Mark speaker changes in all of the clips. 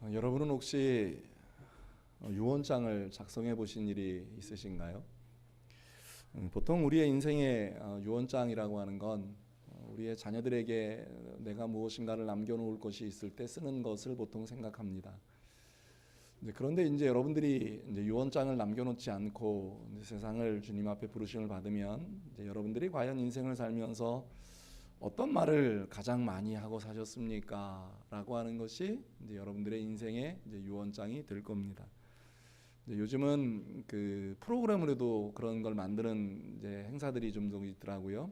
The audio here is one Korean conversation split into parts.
Speaker 1: 여러분은 혹시 유언장을 작성해 보신 일이 있으신가요? 보통 우리의 인생에 유언장이라고 하는 건 우리의 자녀들에게 내가 무엇인가를 남겨놓을 것이 있을 때 쓰는 것을 보통 생각합니다. 그런데 이제 여러분들이 이제 유언장을 남겨놓지 않고 세상을 주님 앞에 부르심을 받으면 이제 여러분들이 과연 인생을 살면서 어떤 말을 가장 많이 하고 사셨습니까? 라고 하는 것이 이제 여러분들의 인생의 이제 유언장이 될 겁니다. 이제 요즘은 그 프로그램으로도 그런 걸 만드는 이제 행사들이 좀 있더라고요.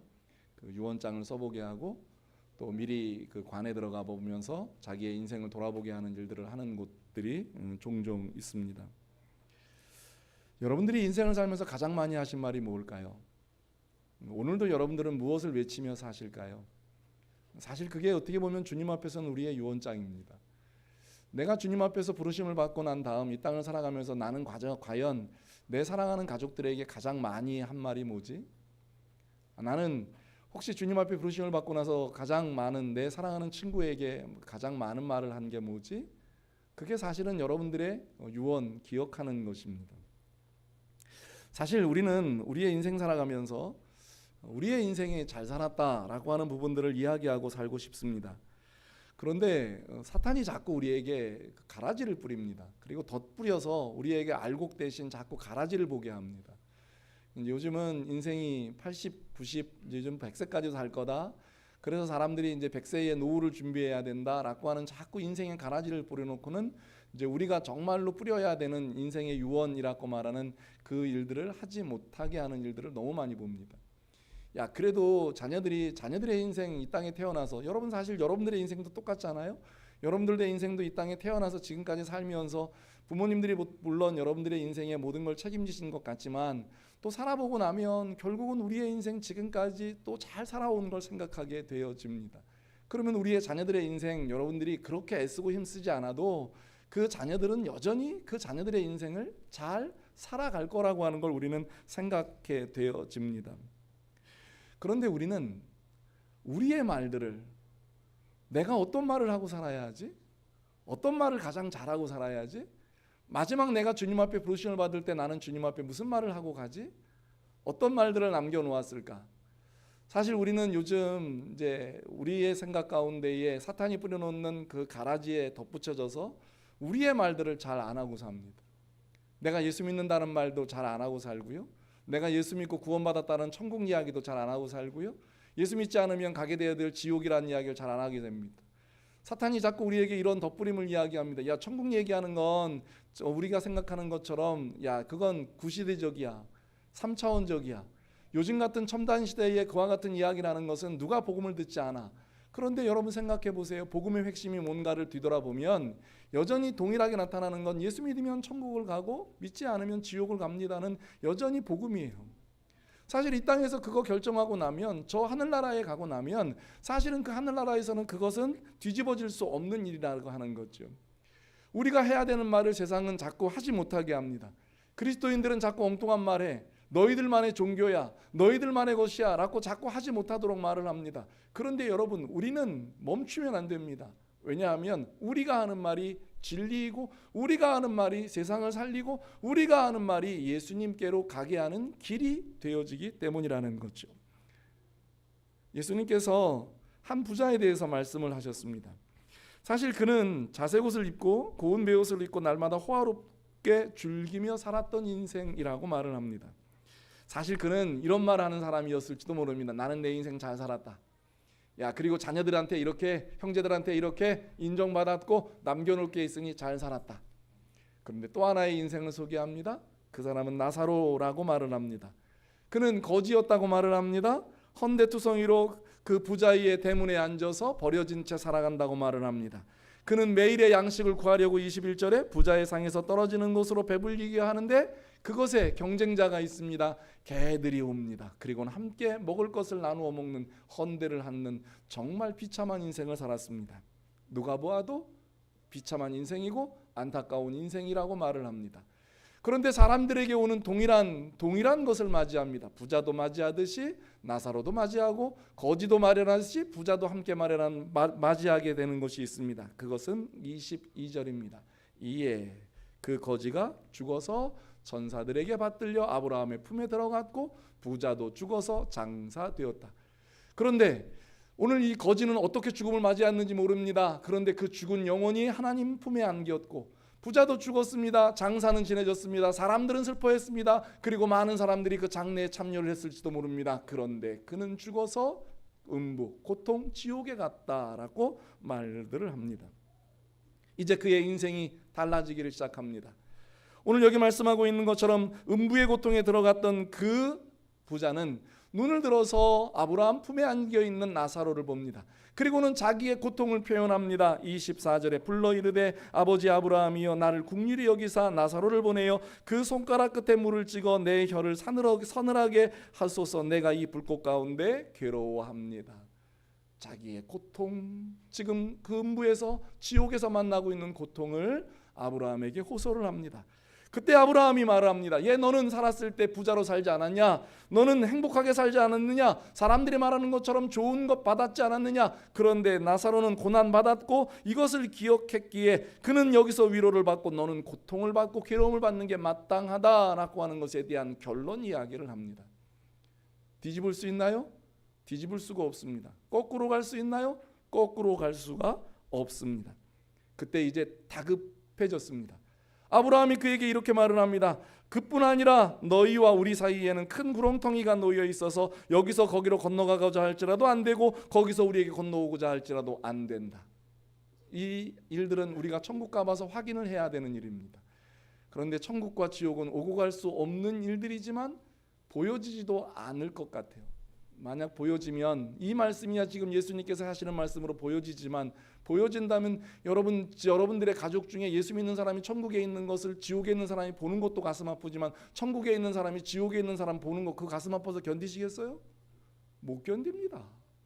Speaker 1: 그 유언장을 써보게 하고 또 미리 그 관에 들어가 보면서 자기의 인생을 돌아보게 하는 일들을 하는 곳들이 종종 있습니다. 여러분들이 인생을 살면서 가장 많이 하신 말이 뭘까요? 오늘도 여러분들은 무엇을 외치며 사실까요? 사실 그게 어떻게 보면 주님 앞에서는 우리의 유언장입니다. 내가 주님 앞에서 부르심을 받고 난 다음 이 땅을 살아가면서 나는 과연 내 사랑하는 가족들에게 가장 많이 한 말이 뭐지? 나는 혹시 주님 앞에 부르심을 받고 나서 가장 많은 내 사랑하는 친구에게 가장 많은 말을 한 게 뭐지? 그게 사실은 여러분들의 유언, 기억하는 것입니다. 사실 우리는 우리의 인생 살아가면서 우리의 인생에 잘 살았다라고 하는 부분들을 이야기하고 살고 싶습니다. 그런데 사탄이 자꾸 우리에게 가라지를 뿌립니다. 그리고 덧뿌려서 우리에게 알곡 대신 자꾸 가라지를 보게 합니다. 요즘은 인생이 80, 90, 요즘 100세까지 살 거다. 그래서 사람들이 이제 100세의 노후를 준비해야 된다라고 하는 자꾸 인생의 가라지를 뿌려놓고는 이제 우리가 정말로 뿌려야 되는 인생의 유언이라고 말하는 그 일들을 하지 못하게 하는 일들을 너무 많이 봅니다. 그래도 자녀들의 인생 이 땅에 태어나서 여러분 사실 여러분들의 인생도 똑같잖아요. 여러분들의 인생도 이 땅에 태어나서 지금까지 살면서 부모님들이 물론 여러분들의 인생의 모든 걸 책임지신 것 같지만 또 살아보고 나면 결국은 우리의 인생 지금까지 또 잘 살아온 걸 생각하게 되어집니다. 그러면 우리의 자녀들의 인생 여러분들이 그렇게 애쓰고 힘쓰지 않아도 그 자녀들은 여전히 그 자녀들의 인생을 잘 살아갈 거라고 하는 걸 우리는 생각해 되어집니다. 그런데 우리는 우리의 말들을 내가 어떤 말을 하고 살아야 하지? 어떤 말을 가장 잘하고 살아야 하지? 마지막 내가 주님 앞에 부르심을 받을 때 나는 주님 앞에 무슨 말을 하고 가지? 어떤 말들을 남겨놓았을까? 사실 우리는 요즘 이제 우리의 생각 가운데에 사탄이 뿌려놓는 그 가라지에 덧붙여져서 우리의 말들을 잘 안 하고 삽니다. 내가 예수 믿는다는 말도 잘 안 하고 살고요. 내가 예수 믿고 구원받았다는 천국 이야기도 잘 안 하고 살고요. 예수 믿지 않으면 가게 되어야 될 지옥이라는 이야기를 잘 안 하게 됩니다. 사탄이 자꾸 우리에게 이런 덧부림을 이야기합니다. 천국 얘기하는 건 우리가 생각하는 것처럼 그건 구시대적이야. 3차원적이야. 요즘 같은 첨단 시대에 그와 같은 이야기를 하는 것은 누가 복음을 듣지 않아. 그런데 여러분 생각해 보세요. 복음의 핵심이 뭔가를 뒤돌아보면 여전히 동일하게 나타나는 건 예수 믿으면 천국을 가고 믿지 않으면 지옥을 갑니다는 여전히 복음이에요. 사실 이 땅에서 그거 결정하고 나면 저 하늘나라에 가고 나면 사실은 그 하늘나라에서는 그것은 뒤집어질 수 없는 일이라고 하는 거죠. 우리가 해야 되는 말을 세상은 자꾸 하지 못하게 합니다. 그리스도인들은 자꾸 엉뚱한 말해. 너희들만의 종교야, 너희들만의 것이야 라고 자꾸 하지 못하도록 말을 합니다. 그런데 여러분 우리는 멈추면 안 됩니다. 왜냐하면 우리가 하는 말이 진리이고 우리가 하는 말이 세상을 살리고 우리가 하는 말이 예수님께로 가게 하는 길이 되어지기 때문이라는 거죠. 예수님께서 한 부자에 대해서 말씀을 하셨습니다. 사실 그는 자색 옷을 입고 고운 베옷을 입고 날마다 호화롭게 즐기며 살았던 인생이라고 말을 합니다. 사실 그는 이런 말 하는 사람이었을지도 모릅니다. 나는 내 인생 잘 살았다. 그리고 자녀들한테 이렇게 형제들한테 이렇게 인정받았고 남겨놓을 게 있으니 잘 살았다. 그런데 또 하나의 인생을 소개합니다. 그 사람은 나사로라고 말을 합니다. 그는 거지였다고 말을 합니다. 헌데투성이로 그 부자의 대문에 앉아서 버려진 채 살아간다고 말을 합니다. 그는 매일의 양식을 구하려고 21절에 부자의 상에서 떨어지는 곳으로 배불리게 하는데 그것에 경쟁자가 있습니다. 개들이 옵니다. 그리고는 함께 먹을 것을 나누어 먹는 헌대를 갖는 정말 비참한 인생을 살았습니다. 누가 보아도 비참한 인생이고 안타까운 인생이라고 말을 합니다. 그런데 사람들에게 오는 동일한 것을 맞이합니다. 부자도 맞이하듯이 나사로도 맞이하고 거지도 마련하듯이 부자도 함께 맞이하게 되는 것이 있습니다. 그것은 22절입니다. 이에 그 거지가 죽어서 전사들에게 받들려 아브라함의 품에 들어갔고 부자도 죽어서 장사되었다. 그런데 오늘 이 거지는 어떻게 죽음을 맞이했는지 모릅니다. 그런데 그 죽은 영혼이 하나님 품에 안겼고 부자도 죽었습니다. 장사는 지내졌습니다. 사람들은 슬퍼했습니다. 그리고 많은 사람들이 그 장례에 참여를 했을지도 모릅니다. 그런데 그는 죽어서 음부, 고통, 지옥에 갔다라고 말들을 합니다. 이제 그의 인생이 달라지기를 시작합니다. 오늘 여기 말씀하고 있는 것처럼 음부의 고통에 들어갔던 그 부자는 눈을 들어서 아브라함 품에 안겨 있는 나사로를 봅니다. 그리고는 자기의 고통을 표현합니다. 24절에 불러 이르되 아버지 아브라함이여 나를 긍휼히 여기사 나사로를 보내어 그 손가락 끝에 물을 찍어 내 혀를 서늘하게 하소서. 내가 이 불꽃 가운데 괴로워합니다. 자기의 고통, 지금 그 음부에서 지옥에서 만나고 있는 고통을 아브라함에게 호소를 합니다. 그때 아브라함이 말을 합니다. 너는 살았을 때 부자로 살지 않았냐? 너는 행복하게 살지 않았느냐? 사람들이 말하는 것처럼 좋은 것 받았지 않았느냐? 그런데 나사로는 고난 받았고 이것을 기억했기에 그는 여기서 위로를 받고 너는 고통을 받고 괴로움을 받는 게 마땅하다라고 하는 것에 대한 결론 이야기를 합니다. 뒤집을 수 있나요? 뒤집을 수가 없습니다. 거꾸로 갈 수 있나요? 거꾸로 갈 수가 없습니다. 그때 이제 다급해졌습니다. 아브라함이 그에게 이렇게 말을 합니다. 그뿐 아니라 너희와 우리 사이에는 큰 구렁텅이가 놓여 있어서 여기서 거기로 건너가고자 할지라도 안 되고 거기서 우리에게 건너오고자 할지라도 안 된다. 이 일들은 우리가 천국 가봐서 확인을 해야 되는 일입니다. 그런데 천국과 지옥은 오고 갈 수 없는 일들이지만 보여지지도 않을 것 같아요. 만약 보여지면 이 말씀이야 지금 예수님께서 하시는 말씀으로 보여진다면 여러분들의 가족 중에 예수 믿는 사람이 천국에 있는 것을 지옥에 있는 사람이 보는 것도 가슴 아프지만 천국에 있는 사람이 지옥에 있는 사람 보는 거 그 가슴 아파서 견디시겠어요? 못 견딥니다.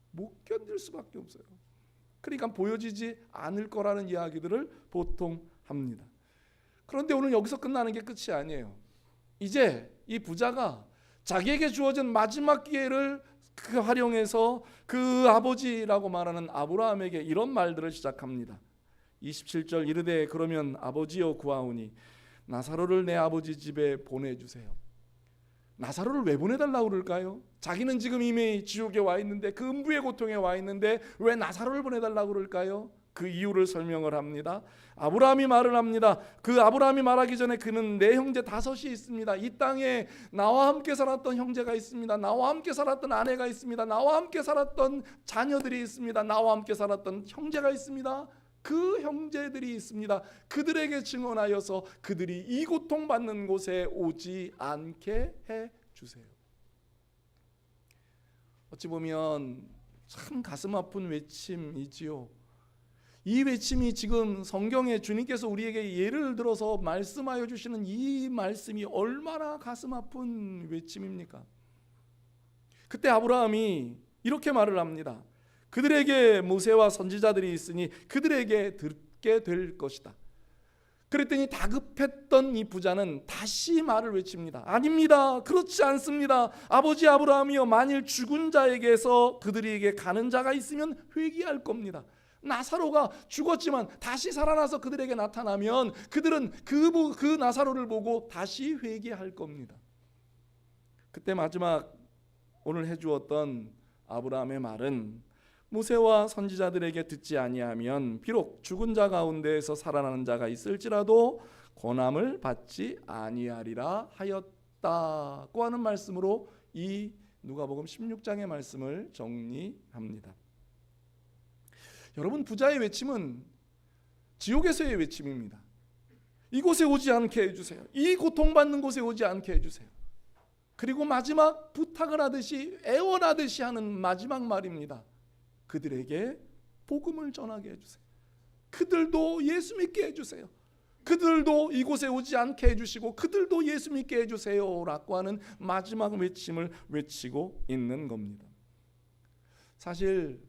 Speaker 1: 못 견딜 수밖에 없어요. 그러니까 보여지지 않을 거라는 이야기들을 보통 합니다. 그런데 오늘 여기서 끝나는 게 끝이 아니에요. 이제 이 부자가 자기에게 주어진 마지막 기회를 활용해서 그 아버지라고 말하는 아브라함에게 이런 말들을 시작합니다. 27절 이르되 그러면 아버지여 구하오니 나사로를 내 아버지 집에 보내주세요. 나사로를 왜 보내달라고 그럴까요? 자기는 지금 이미 지옥에 와 있는데 그 음부의 고통에 와 있는데 왜 나사로를 보내달라고 그럴까요? 그 이유를 설명을 합니다. 아브라함이 말을 합니다. 그 아브라함이 말하기 전에 그는 내 형제 5이 있습니다. 이 땅에 나와 함께 살았던 형제가 있습니다. 나와 함께 살았던 아내가 있습니다. 나와 함께 살았던 자녀들이 있습니다. 나와 함께 살았던 형제가 있습니다. 그 형제들이 있습니다. 그들에게 증언하여서 그들이 이 고통받는 곳에 오지 않게 해주세요. 어찌 보면 참 가슴 아픈 외침이지요. 이 외침이 지금 성경에 주님께서 우리에게 예를 들어서 말씀하여 주시는 이 말씀이 얼마나 가슴 아픈 외침입니까? 그때 아브라함이 이렇게 말을 합니다. 그들에게 모세와 선지자들이 있으니 그들에게 듣게 될 것이다. 그랬더니 다급했던 이 부자는 다시 말을 외칩니다. 아닙니다. 그렇지 않습니다. 아버지 아브라함이여 만일 죽은 자에게서 그들에게 가는 자가 있으면 회개할 겁니다. 나사로가 죽었지만 다시 살아나서 그들에게 나타나면 그들은 그 나사로를 보고 다시 회개할 겁니다. 그때 마지막 오늘 해주었던 아브라함의 말은 모세와 선지자들에게 듣지 아니하면 비록 죽은 자 가운데에서 살아나는 자가 있을지라도 고난을 받지 아니하리라 하였다고 하는 말씀으로 이 누가복음 16장의 말씀을 정리합니다. 여러분, 부자의 외침은 지옥에서의 외침입니다. 이곳에 오지 않게 해주세요. 이 고통받는 곳에 오지 않게 해주세요. 그리고 마지막 부탁을 하듯이 애원하듯이 하는 마지막 말입니다. 그들에게 복음을 전하게 해주세요. 그들도 예수 믿게 해주세요. 그들도 이곳에 오지 않게 해주시고 그들도 예수 믿게 해주세요 라고 하는 마지막 외침을 외치고 있는 겁니다. 사실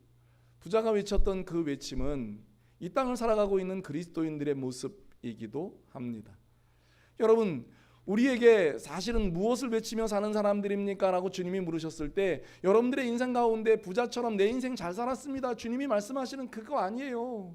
Speaker 1: 부자가 외쳤던 그 외침은 이 땅을 살아가고 있는 그리스도인들의 모습이기도 합니다. 여러분, 우리에게 사실은 무엇을 외치며 사는 사람들입니까? 라고 주님이 물으셨을 때 여러분들의 인생 가운데 부자처럼 내 인생 잘 살았습니다, 주님이 말씀하시는 그거 아니에요.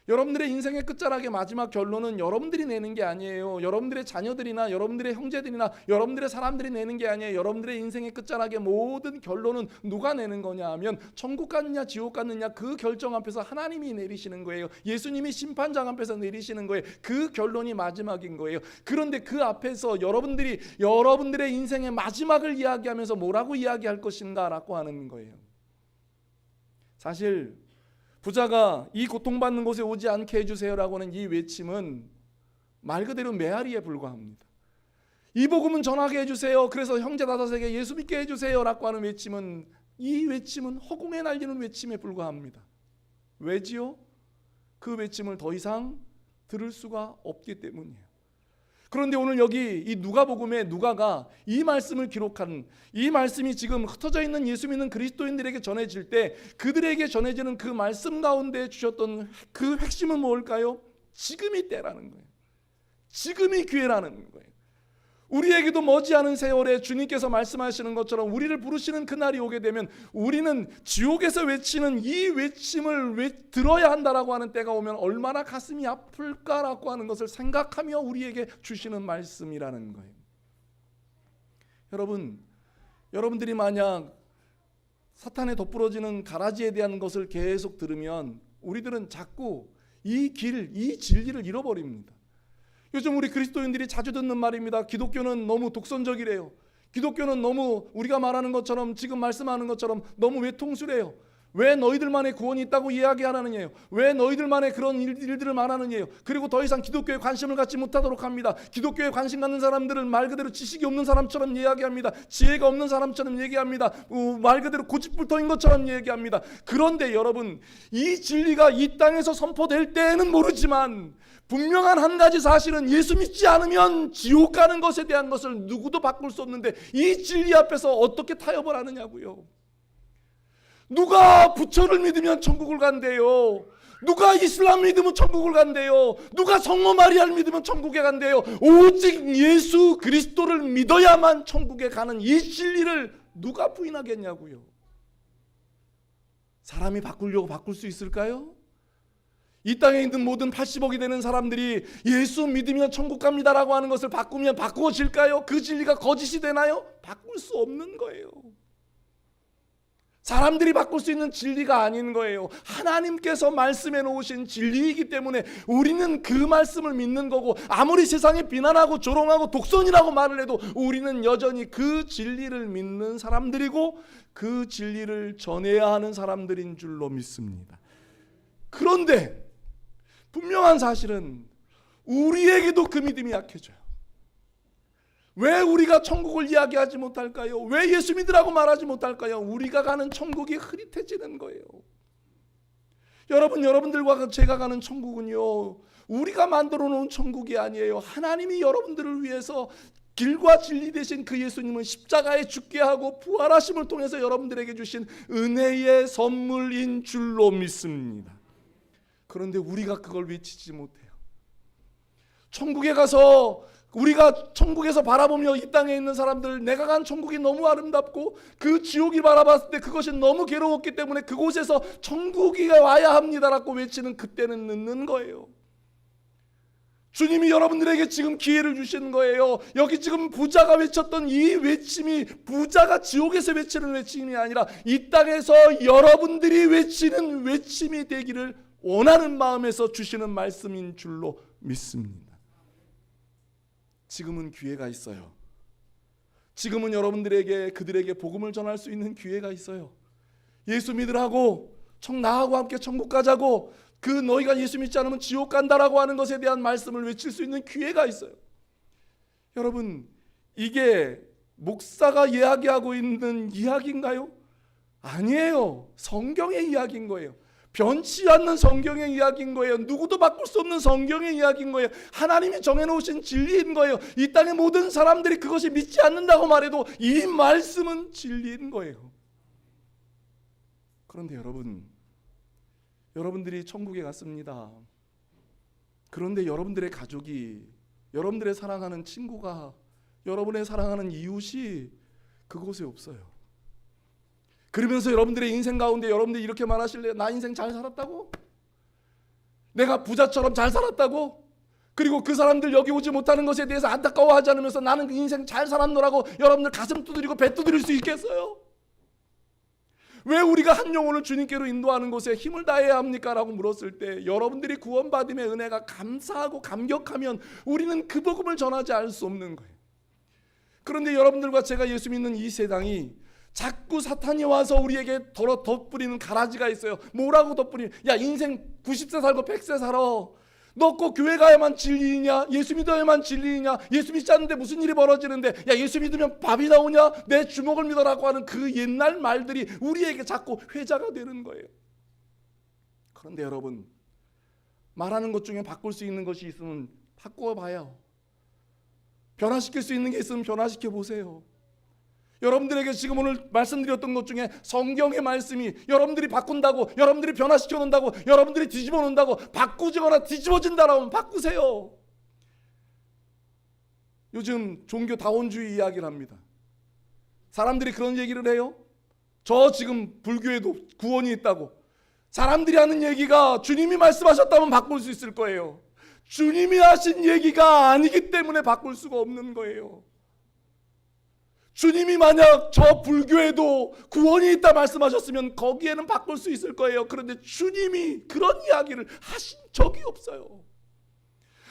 Speaker 1: 여러분들의 인생의 끝자락의 마지막 결론은 여러분들이 내는 게 아니에요. 여러분들의 자녀들이나 여러분들의 형제들이나 여러분들의 사람들이 내는 게 아니에요. 여러분들의 인생의 끝자락의 모든 결론은 누가 내는 거냐 하면 천국 갔느냐 지옥 갔느냐 그 결정 앞에서 하나님이 내리시는 거예요. 예수님이 심판장 앞에서 내리시는 거예요. 그 결론이 마지막인 거예요. 그런데 그 앞에서 여러분들이 여러분들의 인생의 마지막을 이야기하면서 뭐라고 이야기할 것인가 라고 하는 거예요. 사실 부자가 이 고통받는 곳에 오지 않게 해주세요라고 하는 이 외침은 말 그대로 메아리에 불과합니다. 이 복음은 전하게 해주세요, 그래서 형제 다섯에게 예수 믿게 해주세요라고 하는 외침은, 이 외침은 허공에 날리는 외침에 불과합니다. 왜지요? 그 외침을 더 이상 들을 수가 없기 때문이에요. 그런데 오늘 여기 이 누가복음에 누가가 이 말씀을 기록한, 이 말씀이 지금 흩어져 있는 예수 믿는 그리스도인들에게 전해질 때 그들에게 전해지는 그 말씀 가운데 주셨던 그 핵심은 뭘까요? 지금이 때라는 거예요. 지금이 기회라는 거예요. 우리에게도 머지않은 세월에 주님께서 말씀하시는 것처럼 우리를 부르시는 그날이 오게 되면 우리는 지옥에서 외치는 이 외침을 들어야 한다라고 하는 때가 오면 얼마나 가슴이 아플까라고 하는 것을 생각하며 우리에게 주시는 말씀이라는 거예요. 여러분들이 만약 사탄에 덧부러지는 가라지에 대한 것을 계속 들으면 우리들은 자꾸 이 진리를 잃어버립니다. 요즘 우리 그리스도인들이 자주 듣는 말입니다. 기독교는 너무 독선적이래요. 기독교는 너무 우리가 말하는 것처럼, 지금 말씀하는 것처럼 너무 외통수래요. 왜 너희들만의 구원이 있다고 이야기하느냐요. 왜 너희들만의 그런 일들을 말하느냐요. 그리고 더 이상 기독교에 관심을 갖지 못하도록 합니다. 기독교에 관심 갖는 사람들은 말 그대로 지식이 없는 사람처럼 이야기합니다. 지혜가 없는 사람처럼 얘기합니다. 말 그대로 고집불통인 것처럼 얘기합니다. 그런데 여러분, 이 진리가 이 땅에서 선포될 때는 모르지만 분명한 한 가지 사실은 예수 믿지 않으면 지옥 가는 것에 대한 것을 누구도 바꿀 수 없는데 이 진리 앞에서 어떻게 타협을 하느냐고요. 누가 부처를 믿으면 천국을 간대요. 누가 이슬람 믿으면 천국을 간대요. 누가 성모 마리아를 믿으면 천국에 간대요. 오직 예수 그리스도를 믿어야만 천국에 가는 이 진리를 누가 부인하겠냐고요. 사람이 바꾸려고 바꿀 수 있을까요? 이 땅에 있는 모든 80억이 되는 사람들이 예수 믿으면 천국 갑니다라고 하는 것을 바꾸면 바꾸어질까요? 그 진리가 거짓이 되나요? 바꿀 수 없는 거예요. 사람들이 바꿀 수 있는 진리가 아닌 거예요. 하나님께서 말씀해 놓으신 진리이기 때문에 우리는 그 말씀을 믿는 거고, 아무리 세상에 비난하고 조롱하고 독선이라고 말을 해도 우리는 여전히 그 진리를 믿는 사람들이고 그 진리를 전해야 하는 사람들인 줄로 믿습니다. 그런데 분명한 사실은 우리에게도 그 믿음이 약해져요. 왜 우리가 천국을 이야기하지 못할까요? 왜 예수 믿으라고 말하지 못할까요? 우리가 가는 천국이 흐릿해지는 거예요. 여러분들과 제가 가는 천국은요, 우리가 만들어 놓은 천국이 아니에요. 하나님이 여러분들을 위해서 길과 진리 되신 그 예수님은 십자가에 죽게 하고 부활하심을 통해서 여러분들에게 주신 은혜의 선물인 줄로 믿습니다. 그런데 우리가 그걸 외치지 못해요. 천국에 가서 우리가 천국에서 바라보며 이 땅에 있는 사람들, 내가 간 천국이 너무 아름답고 그 지옥이 바라봤을 때 그것이 너무 괴로웠기 때문에 그곳에서 천국이 와야 합니다라고 외치는 그때는 늦는 거예요. 주님이 여러분들에게 지금 기회를 주시는 거예요. 여기 지금 부자가 외쳤던 이 외침이 부자가 지옥에서 외치는 외침이 아니라 이 땅에서 여러분들이 외치는 외침이 되기를 원하는 마음에서 주시는 말씀인 줄로 믿습니다. 지금은 기회가 있어요. 지금은 여러분들에게 그들에게 복음을 전할 수 있는 기회가 있어요. 예수 믿으라고, 나하고 함께 천국 가자고, 그 너희가 예수 믿지 않으면 지옥 간다라고 하는 것에 대한 말씀을 외칠 수 있는 기회가 있어요. 여러분, 이게 목사가 이야기하고 있는 이야기인가요? 아니에요. 성경의 이야기인 거예요. 변치 않는 성경의 이야기인 거예요. 누구도 바꿀 수 없는 성경의 이야기인 거예요. 하나님이 정해놓으신 진리인 거예요. 이 땅의 모든 사람들이 그것이 믿지 않는다고 말해도 이 말씀은 진리인 거예요. 그런데 여러분들이 천국에 갔습니다. 그런데 여러분들의 가족이 여러분들의 사랑하는 친구가, 여러분의 사랑하는 이웃이 그곳에 없어요. 그러면서 여러분들의 인생 가운데 여러분들이 이렇게 말하실래요? 나 인생 잘 살았다고? 내가 부자처럼 잘 살았다고? 그리고 그 사람들 여기 오지 못하는 것에 대해서 안타까워하지 않으면서 나는 인생 잘 살았노라고 여러분들 가슴 두드리고 배 두드릴 수 있겠어요? 왜 우리가 한 영혼을 주님께로 인도하는 것에 힘을 다해야 합니까? 라고 물었을 때 여러분들이 구원받음의 은혜가 감사하고 감격하면 우리는 그 복음을 전하지 않을 수 없는 거예요. 그런데 여러분들과 제가 예수 믿는 이 세상이 자꾸 사탄이 와서 우리에게 덧뿌리는 가라지가 있어요. 뭐라고 덧뿌리냐? 야, 인생 90세 살고 100세 살아. 너 꼭 교회 가야만 진리이냐? 예수 믿어야만 진리이냐? 예수 믿지 않는데 무슨 일이 벌어지는데? 야, 예수 믿으면 밥이 나오냐? 내 주먹을 믿어라고 하는 그 옛날 말들이 우리에게 자꾸 회자가 되는 거예요. 그런데 여러분, 말하는 것 중에 바꿀 수 있는 것이 있으면 바꿔봐요. 변화시킬 수 있는 게 있으면 변화시켜 보세요. 여러분들에게 지금 오늘 말씀드렸던 것 중에 성경의 말씀이 여러분들이 바꾼다고, 여러분들이 변화시켜 놓는다고, 여러분들이 뒤집어 놓는다고, 바꾸지거나 뒤집어진다라면 바꾸세요. 요즘 종교 다원주의 이야기를 합니다. 사람들이 그런 얘기를 해요. 저 지금 불교에도 구원이 있다고. 사람들이 하는 얘기가 주님이 말씀하셨다면 바꿀 수 있을 거예요. 주님이 하신 얘기가 아니기 때문에 바꿀 수가 없는 거예요. 주님이 만약 저 불교에도 구원이 있다 말씀하셨으면 거기에는 바꿀 수 있을 거예요. 그런데 주님이 그런 이야기를 하신 적이 없어요.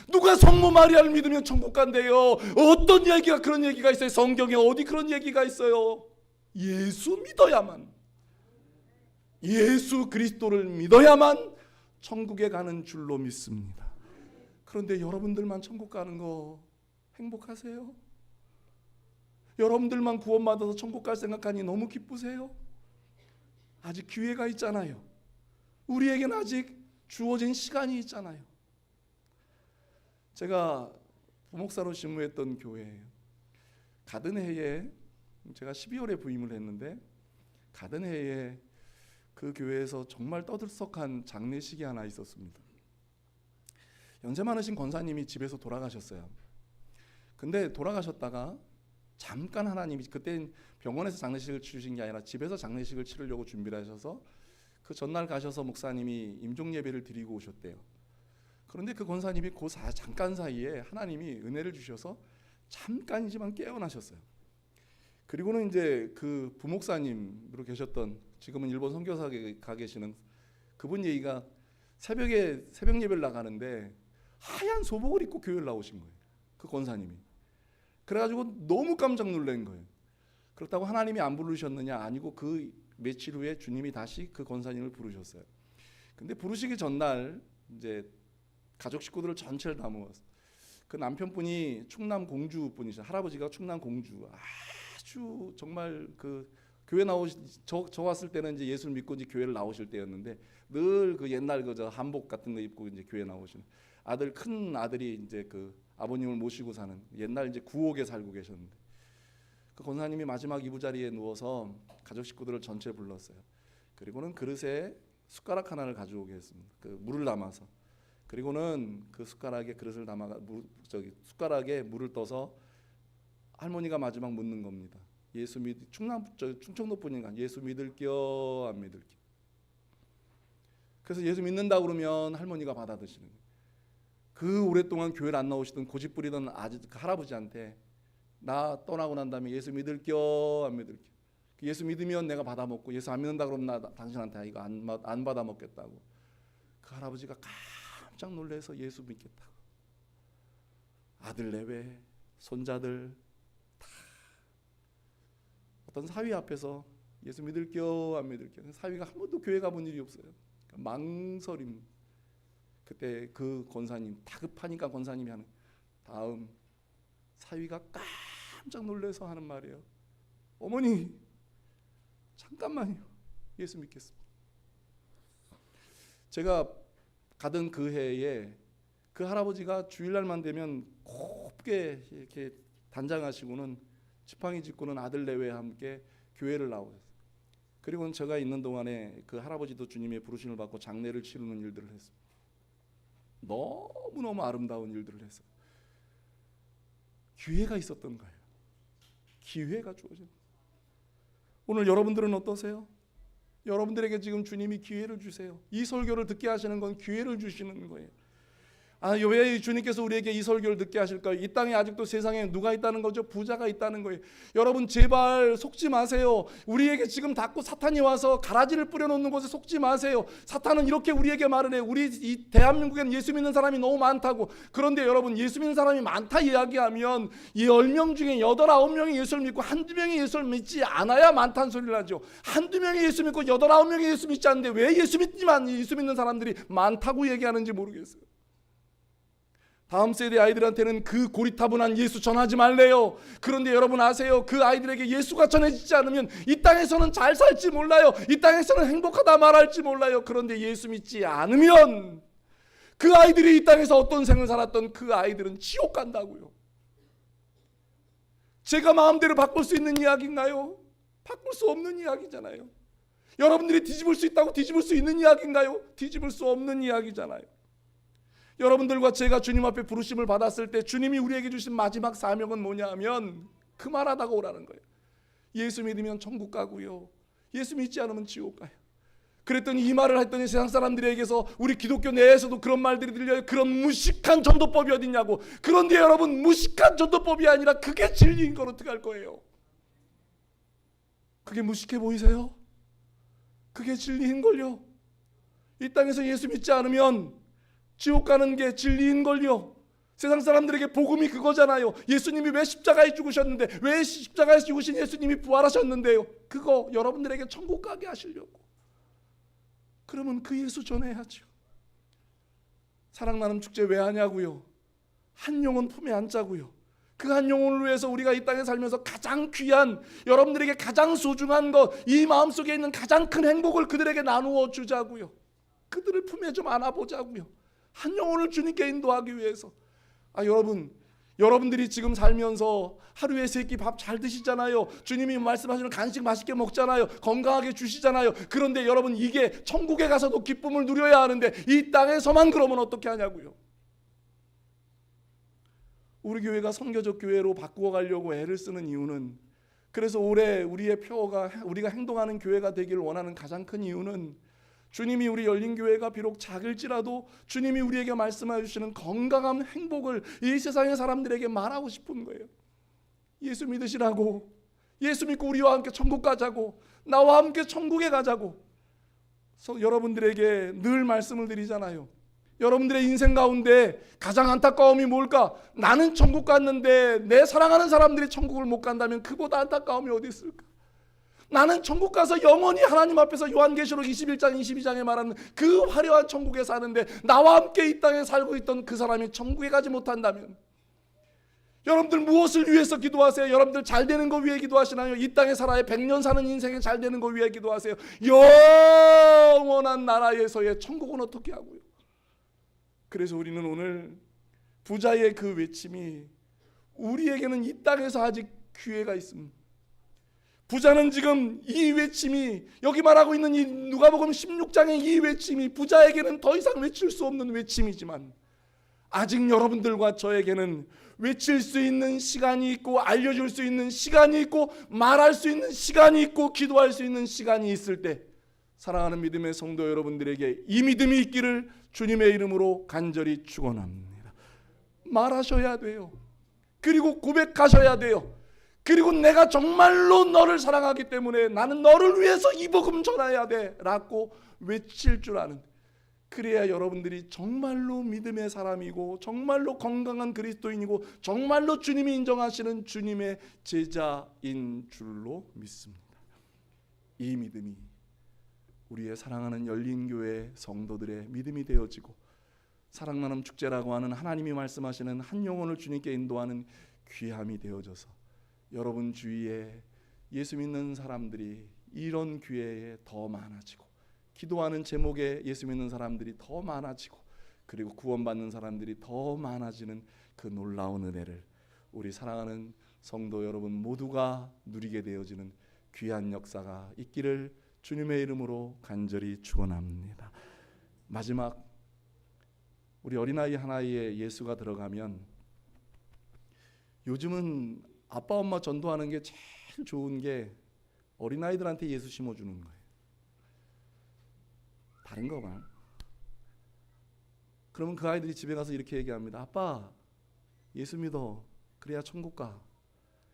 Speaker 1: 누가 성모 마리아를 믿으면 천국 간대요. 어떤 얘기가 그런 얘기가 있어요? 성경에 어디 그런 얘기가 있어요? 예수 믿어야만, 예수 그리스도를 믿어야만 천국에 가는 줄로 믿습니다. 그런데 여러분들만 천국 가는 거 행복하세요? 여러분들만 구원받아서 천국 갈 생각하니 너무 기쁘세요? 아직 기회가 있잖아요. 우리에게는 아직 주어진 시간이 있잖아요. 제가 부목사로 신무했던 교회예요. 가던 해에 제가 12월에 부임을 했는데 가던 해에 그 교회에서 정말 떠들썩한 장례식이 하나 있었습니다. 연세 많으신 권사님이 집에서 돌아가셨어요. 근데 돌아가셨다가 잠깐 하나님이, 그때 병원에서 장례식을 치르신 게 아니라 집에서 장례식을 치르려고 준비를 하셔서 그 전날 가셔서 목사님이 임종 예배를 드리고 오셨대요. 그런데 그 권사님이 그 잠깐 사이에 하나님이 은혜를 주셔서 잠깐이지만 깨어나셨어요. 그리고는 이제 그 부목사님으로 계셨던, 지금은 일본 선교사에 가 계시는 그분 얘기가 새벽에 새벽 예배를 나가는데 하얀 소복을 입고 교회를 나오신 거예요. 그 권사님이. 그래가지고 너무 깜짝 놀란 거예요. 그렇다고 하나님이 안 부르셨느냐? 아니고 그 며칠 후에 주님이 다시 그 권사님을 부르셨어요. 근데 부르시기 전날 이제 가족 식구들을 전체를 다 모았어요. 그 남편분이 충남 공주 분이셔. 할아버지가 충남 공주. 아주 정말 그 교회 저 왔을 때는 이제 예수를 믿고 이제 교회를 나오실 때였는데 늘 그 옛날 저 한복 같은 거 입고 이제 교회 나오시는 큰 아들이 이제 그 아버님을 모시고 사는, 옛날 이제 구옥에 살고 계셨는데 그 권사님이 마지막 이부자리에 누워서 가족 식구들을 전체 불렀어요. 그리고는 그릇에 숟가락 하나를 가져오게 했습니다. 그 물을 담아서. 그리고는 그 숟가락에 그릇을 담아가 숟가락에 물을 떠서 할머니가 마지막 묻는 겁니다. 예수 충청도 분인가? 예수 믿을겨 안 믿을겨? 그래서 예수 믿는다 그러면 할머니가 받아 드시는 거예요. 그 오랫동안 교회를 안 나오시던 고집 부리던 그 할아버지한테 나 떠나고 난 다음에 예수 믿을겨 안 믿을겨? 예수 믿으면 내가 받아 먹고 예수 안 믿는다 그러면 나 당신한테 이거 안 받아 먹겠다고. 그 할아버지가 깜짝 놀라서 예수 믿겠다고. 아들 내외 손자들 다 어떤 사위 앞에서 예수 믿을겨 안 믿을겨? 사위가 한 번도 교회 가본 일이 없어요. 그러니까 망설임. 그때 그 권사님 다급하니까 권사님이 하는 다음 사위가 깜짝 놀라서 하는 말이에요. 어머니 잠깐만요. 예수 믿겠습니다. 제가 가던 그 해에 그 할아버지가 주일날만 되면 곱게 이렇게 단장하시고는 지팡이 짚고는 아들 내외와 함께 교회를 나오셨어요. 그리고는 제가 있는 동안에 그 할아버지도 주님의 부르심을 받고 장례를 치르는 일들을 했습니다. 너무너무 아름다운 일들을 했어요. 기회가 있었던 거예요. 기회가 주어진. 오늘 여러분들은 어떠세요? 여러분들에게 지금 주님이 기회를 주세요. 이 설교를 듣게 하시는 건 기회를 주시는 거예요. 왜 주님께서 우리에게 이 설교를 듣게 하실까요? 이 땅에 아직도 세상에 누가 있다는 거죠? 부자가 있다는 거예요. 여러분 제발 속지 마세요. 우리에게 지금 자꾸 사탄이 와서 가라지를 뿌려놓는 곳에 속지 마세요. 사탄은 이렇게 우리에게 말을 해요. 우리 이 대한민국에는 예수 믿는 사람이 너무 많다고. 그런데 여러분 예수 믿는 사람이 많다 이야기하면 이 10명 중에 8, 9명이 예수를 믿고 한두 명이 예수를 믿지 않아야 많다는 소리를 하죠. 한두 명이 예수 믿고 8, 9명이 예수 믿지 않는데 왜 예수 믿는 사람들이 많다고 얘기하는지 모르겠어요. 다음 세대 아이들한테는 그 고리타분한 예수 전하지 말래요. 그런데 여러분 아세요? 그 아이들에게 예수가 전해지지 않으면 이 땅에서는 잘 살지 몰라요. 이 땅에서는 행복하다 말할지 몰라요. 그런데 예수 믿지 않으면 그 아이들이 이 땅에서 어떤 생을 살았던 그 아이들은 지옥 간다고요. 제가 마음대로 바꿀 수 있는 이야기인가요? 바꿀 수 없는 이야기잖아요. 여러분들이 뒤집을 수 있다고 뒤집을 수 있는 이야기인가요? 뒤집을 수 없는 이야기잖아요. 여러분들과 제가 주님 앞에 부르심을 받았을 때 주님이 우리에게 주신 마지막 사명은 뭐냐 하면 그 말하다가 오라는 거예요. 예수 믿으면 천국 가고요, 예수 믿지 않으면 지옥 가요. 그랬더니 이 말을 했더니 세상 사람들에게서 우리 기독교 내에서도 그런 말들이 들려요. 그런 무식한 전도법이 어딨냐고. 그런데 여러분 무식한 전도법이 아니라 그게 진리인 걸 어떻게 할 거예요? 그게 무식해 보이세요? 그게 진리인걸요. 이 땅에서 예수 믿지 않으면 지옥 가는 게 진리인걸요. 세상 사람들에게 복음이 그거잖아요. 예수님이 왜 십자가에 죽으셨는데, 왜 십자가에 죽으신 예수님이 부활하셨는데요. 그거 여러분들에게 천국 가게 하시려고. 그러면 그 예수 전해야죠. 사랑나눔 축제 왜 하냐고요? 한 영혼 품에 안자고요. 그 한 영혼을 위해서 우리가 이 땅에 살면서 가장 귀한, 여러분들에게 가장 소중한 것, 이 마음속에 있는 가장 큰 행복을 그들에게 나누어 주자고요. 그들을 품에 좀 안아보자고요. 한 영혼을 주님께 인도하기 위해서. 여러분들이 지금 살면서 하루에 3끼 밥 잘 드시잖아요. 주님이 말씀하시는 간식 맛있게 먹잖아요. 건강하게 주시잖아요. 그런데 여러분 이게 천국에 가서도 기쁨을 누려야 하는데 이 땅에서만 그러면 어떻게 하냐고요. 우리 교회가 선교적 교회로 바꾸어 가려고 애를 쓰는 이유는, 그래서 올해 우리의 표어가 우리가 행동하는 교회가 되기를 원하는 가장 큰 이유는, 주님이 우리 열린교회가 비록 작을지라도 주님이 우리에게 말씀해 주시는 건강한 행복을 이 세상의 사람들에게 말하고 싶은 거예요. 예수 믿으시라고, 예수 믿고 우리와 함께 천국 가자고, 나와 함께 천국에 가자고. 그래서 여러분들에게 늘 말씀을 드리잖아요. 여러분들의 인생 가운데 가장 안타까움이 뭘까? 나는 천국 갔는데 내 사랑하는 사람들이 천국을 못 간다면 그보다 안타까움이 어디 있을까? 나는 천국 가서 영원히 하나님 앞에서 요한계시록 21장 22장에 말하는 그 화려한 천국에 사는데 나와 함께 이 땅에 살고 있던 그 사람이 천국에 가지 못한다면, 여러분들 무엇을 위해서 기도하세요? 여러분들 잘 되는 거 위해 기도하시나요? 이 땅에 살아야 100년 사는 인생에 잘 되는 거 위해 기도하세요? 영원한 나라에서의 천국은 어떻게 하고요? 그래서 우리는 오늘 부자의 그 외침이, 우리에게는 이 땅에서 아직 기회가 있습니다. 부자는 지금 이 외침이, 여기 말하고 있는 이 누가복음 16장의 이 외침이 부자에게는 더 이상 외칠 수 없는 외침이지만, 아직 여러분들과 저에게는 외칠 수 있는 시간이 있고, 알려줄 수 있는 시간이 있고, 말할 수 있는 시간이 있고, 기도할 수 있는 시간이 있을 때, 사랑하는 믿음의 성도 여러분들에게 이 믿음이 있기를 주님의 이름으로 간절히 축원합니다. 말하셔야 돼요. 그리고 고백하셔야 돼요. 그리고 내가 정말로 너를 사랑하기 때문에 나는 너를 위해서 이 복음 전해야 돼 라고 외칠 줄 아는, 그래야 여러분들이 정말로 믿음의 사람이고, 정말로 건강한 그리스도인이고, 정말로 주님이 인정하시는 주님의 제자인 줄로 믿습니다. 이 믿음이 우리의 사랑하는 열린교회 성도들의 믿음이 되어지고, 사랑나눔 축제라고 하는 하나님이 말씀하시는 한 영혼을 주님께 인도하는 귀함이 되어져서 여러분 주위에 예수 믿는 사람들이 이런 기회에 더 많아지고, 기도하는 제목에 예수 믿는 사람들이 더 많아지고, 그리고 구원받는 사람들이 더 많아지는 그 놀라운 은혜를 우리 사랑하는 성도 여러분 모두가 누리게 되어지는 귀한 역사가 있기를 주님의 이름으로 간절히 축원합니다. 마지막, 우리 어린아이 하나에 예수가 들어가면 요즘은 아빠 엄마 전도하는 게 제일 좋은 게 어린아이들한테 예수 심어주는 거예요. 다른 거 말. 그러면 그 아이들이 집에 가서 이렇게 얘기합니다. 아빠, 예수 믿어. 그래야 천국 가.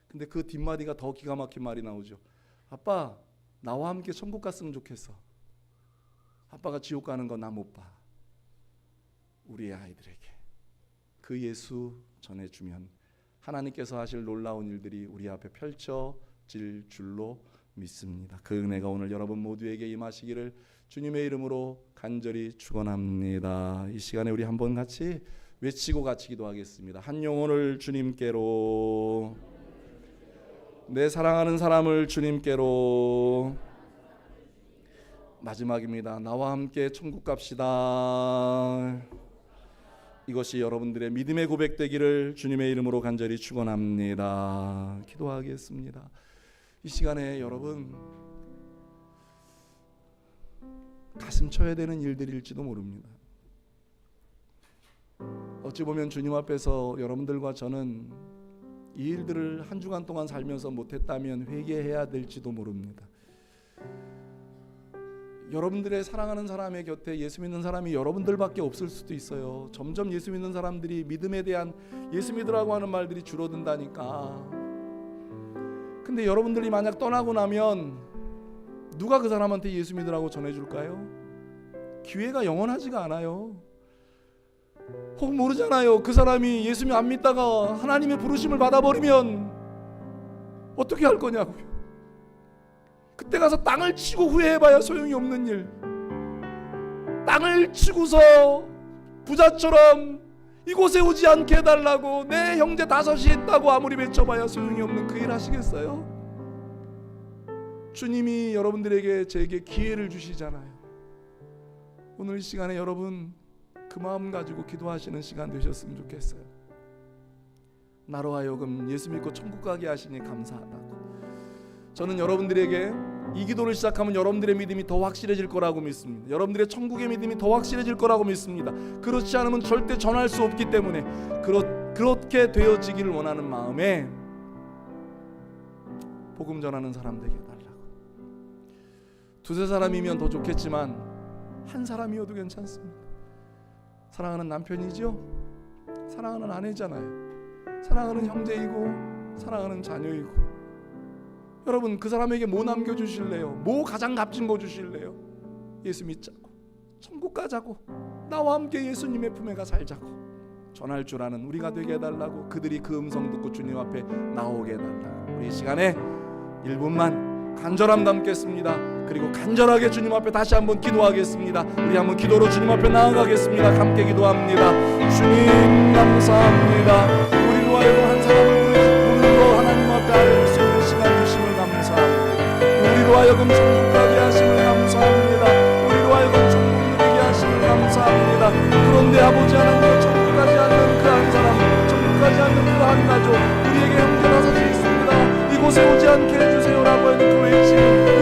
Speaker 1: 근데 그 뒷마디가 더 기가 막힌 말이 나오죠. 아빠, 나와 함께 천국 갔으면 좋겠어. 아빠가 지옥 가는 거 나 못 봐. 우리의 아이들에게 그 예수 전해주면 하나님께서 하실 놀라운 일들이 우리 앞에 펼쳐질 줄로 믿습니다. 그 은혜가 오늘 여러분 모두에게 임하시기를 주님의 이름으로 간절히 축원합니다. 이 시간에 우리 한번 같이 외치고 같이 기도하겠습니다. 한 영혼을 주님께로, 내 사랑하는 사람을 주님께로. 마지막입니다. 나와 함께 천국 갑시다. 이것이 여러분들의 믿음의 고백되기를 주님의 이름으로 간절히 축원합니다. 기도하겠습니다. 이 시간에 여러분 가슴 쳐야 되는 일들일지도 모릅니다. 어찌 보면 주님 앞에서 여러분들과 저는 이 일들을 한 주간 동안 살면서 못했다면 회개해야 될지도 모릅니다. 여러분들의 사랑하는 사람의 곁에 예수 믿는 사람이 여러분들밖에 없을 수도 있어요. 점점 예수 믿는 사람들이 믿음에 대한 예수 믿으라고 하는 말들이 줄어든다니까. 근데 여러분들이 만약 떠나고 나면 누가 그 사람한테 예수 믿으라고 전해줄까요? 기회가 영원하지가 않아요. 혹 모르잖아요. 그 사람이 예수 안 믿다가 하나님의 부르심을 받아버리면 어떻게 할 거냐고요. 그때 가서 땅을 치고 후회해봐야 소용이 없는 일. 땅을 치고서 부자처럼 이곳에 오지 않게 해달라고 내 형제 5이 있다고 아무리 외쳐봐야 소용이 없는 그 일 하시겠어요? 주님이 여러분들에게 제게 기회를 주시잖아요. 오늘 이 시간에 여러분 그 마음 가지고 기도하시는 시간 되셨으면 좋겠어요. 나로 하여금 예수 믿고 천국 가게 하시니 감사하다고. 저는 여러분들에게 이 기도를 시작하면 여러분들의 믿음이 더 확실해질 거라고 믿습니다. 여러분들의 천국의 믿음이 더 확실해질 거라고 믿습니다. 그렇지 않으면 절대 전할 수 없기 때문에 그렇게 되어지기를 원하는 마음에 복음 전하는 사람 되게 해달라고. 2-3 사람이면 더 좋겠지만 한 사람이어도 괜찮습니다. 사랑하는 남편이죠? 사랑하는 아내잖아요. 사랑하는 형제이고 사랑하는 자녀이고. 여러분 그 사람에게 뭐 남겨주실래요? 뭐 가장 값진 거 주실래요? 예수 믿자고, 천국 가자고, 나와 함께 예수님의 품에 가 살자고 전할 줄 아는 우리가 되게 해달라고. 그들이 그 음성 듣고 주님 앞에 나오게 해달라고. 우리 이 시간에 1분만 간절함 담겠습니다. 그리고 간절하게 주님 앞에 다시 한번 기도하겠습니다. 우리 한번 기도로 주님 앞에 나아가겠습니다. 함께 기도합니다. 주님 감사합니다. 우리로 하여금 한 사람을 부르고 하나님 앞에 알릴 수 있는 시간 주심을 감사합니다. 우리로 하여금 천국 가게 하심을 감사합니다. 우리로 하여금 천국 누리게 하심을 감사합니다. 그런데 아버지 하나님, 천국 가지 않는 그 한 사람, 천국 가지 않는 그 한 가족, 우리에게 형제 5이 있습니다. 이곳에 오지 않게 해주세요라고 하는 그 외침,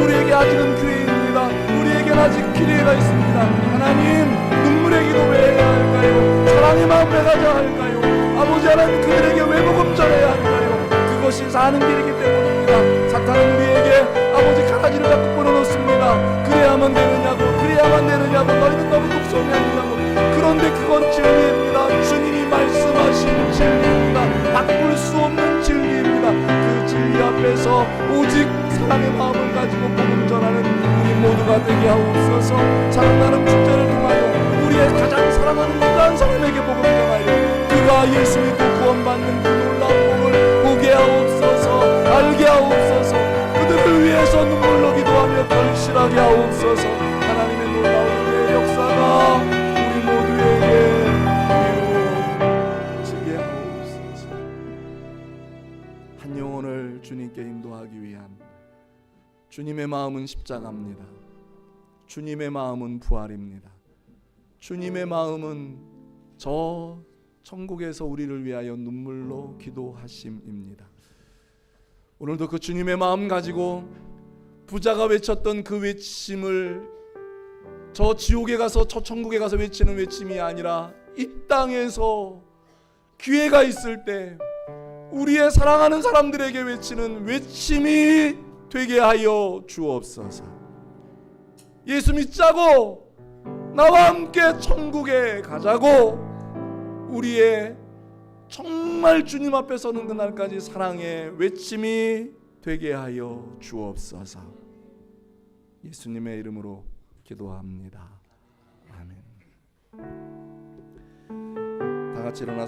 Speaker 1: 우리에게 아직은 기회입니다. 우리에겐 아직 기회가 있습니다. 하나님, 눈물의 기도 왜 해야 할까요? 사랑의 마음 왜 가져야 할까요? 아버지 하나님, 그들에게 왜 복음 전해야 할까요? 그것이 사는 길이기 때문입니다. 사탄은 우리에게 아버지 가라지를 자꾸 뿌려놓습니다. 그래야만 되느냐고, 그래야만 되느냐고, 너희는 너무 독성이 아니냐고. 그런데 그건 진리입니다. 주님이 말씀하신 진리입니다. 바꿀 수 없는 진리입니다. 그 진리 앞에서 오직 사랑의 마음을 가지고 복음 전하는 우리 모두가 되게 하옵소서. 사랑하는 축제를 통하여 우리의 가장 사랑하는 그 한 사람에게 복음 전하여 그가 예수 믿고 구원받는 그 놀라운 복을 보게 하옵소서. 알게 하옵소서. 그들을 위해서 눈물로 기도하며 결실하게 하옵소서. 하나님의 놀라운 은혜의 역사가 우리 모두에게 이루어지게 하옵소서. 한 영혼을 주님께 인도하기 위한 주님의 마음은 십자가입니다. 주님의 마음은 부활입니다. 주님의 마음은 저 천국에서 우리를 위하여 눈물로 기도하심입니다. 오늘도 그 주님의 마음 가지고 부자가 외쳤던 그 외침을 저 지옥에 가서 저 천국에 가서 외치는 외침이 아니라 이 땅에서 기회가 있을 때 우리의 사랑하는 사람들에게 외치는 외침이 되게 하여 주옵소서. 예수 믿자고 나와 함께 천국에 가자고 우리의 정말 주님 앞에 서는 그날까지 사랑의 외침이 되게 하여 주옵소서. 예수님의 이름으로 기도합니다. 아멘. 다 같이 일어나서